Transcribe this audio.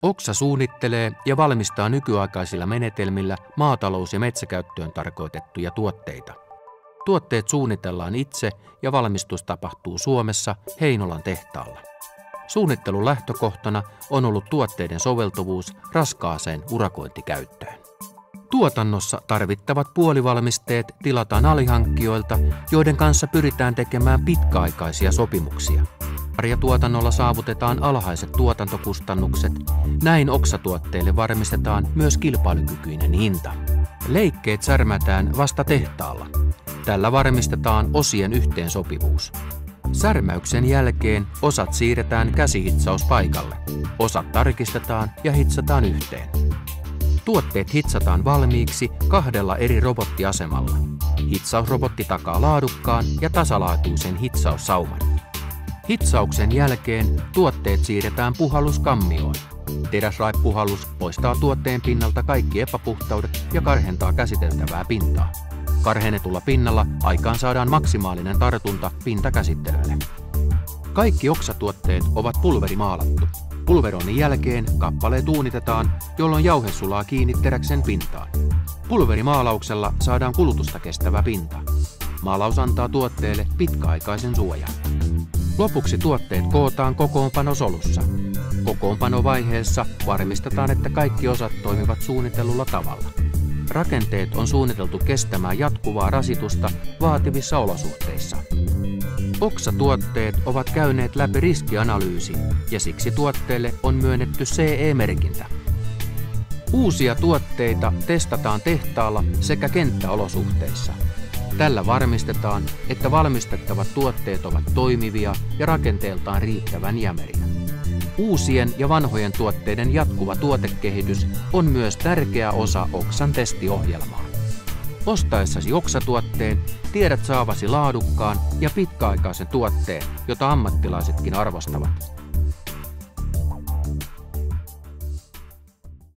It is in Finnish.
Oksa suunnittelee ja valmistaa nykyaikaisilla menetelmillä maatalous- ja metsäkäyttöön tarkoitettuja tuotteita. Tuotteet suunnitellaan itse ja valmistus tapahtuu Suomessa Heinolan tehtaalla. Suunnittelun lähtökohtana on ollut tuotteiden soveltuvuus raskaaseen urakointikäyttöön. Tuotannossa tarvittavat puolivalmisteet tilataan alihankkijoilta, joiden kanssa pyritään tekemään pitkäaikaisia sopimuksia. Karjatuotannolla saavutetaan alhaiset tuotantokustannukset, näin oksatuotteille varmistetaan myös kilpailukykyinen hinta. Leikkeet särmätään vasta tehtaalla. Tällä varmistetaan osien yhteensopivuus. Särmäyksen jälkeen osat siirretään käsihitsauspaikalle. Osat tarkistetaan ja hitsataan yhteen. Tuotteet hitsataan valmiiksi 2 eri robottiasemalla. Hitsausrobotti takaa laadukkaan ja tasalaatuisen hitsaussauman. Hitsauksen jälkeen tuotteet siirretään puhalluskammioon. Teräsraipuhallus poistaa tuotteen pinnalta kaikki epäpuhtaudet ja karhentaa käsiteltävää pintaa. Karhennetulla pinnalla aikaan saadaan maksimaalinen tartunta pintakäsittelylle. Kaikki oksatuotteet ovat pulverimaalattu. Pulveroinnin jälkeen kappaleet uunitetaan, jolloin jauhe sulaa kiinni teräksen pintaan. Pulverimaalauksella saadaan kulutusta kestävä pinta. Maalaus antaa tuotteelle pitkäaikaisen suojan. Lopuksi tuotteet kootaan kokoonpanosolussa. Kokoonpanovaiheessa varmistetaan, että kaikki osat toimivat suunnitellulla tavalla. Rakenteet on suunniteltu kestämään jatkuvaa rasitusta vaativissa olosuhteissa. Oksatuotteet ovat käyneet läpi riskianalyysin ja siksi tuotteelle on myönnetty CE-merkintä. Uusia tuotteita testataan tehtaalla sekä kenttäolosuhteissa. Tällä varmistetaan, että valmistettavat tuotteet ovat toimivia ja rakenteeltaan riittävän jämeriä. Uusien ja vanhojen tuotteiden jatkuva tuotekehitys on myös tärkeä osa Oksan testiohjelmaa. Ostaessasi oksatuotteen tiedät saavasi laadukkaan ja pitkäaikaisen tuotteen, jota ammattilaisetkin arvostavat.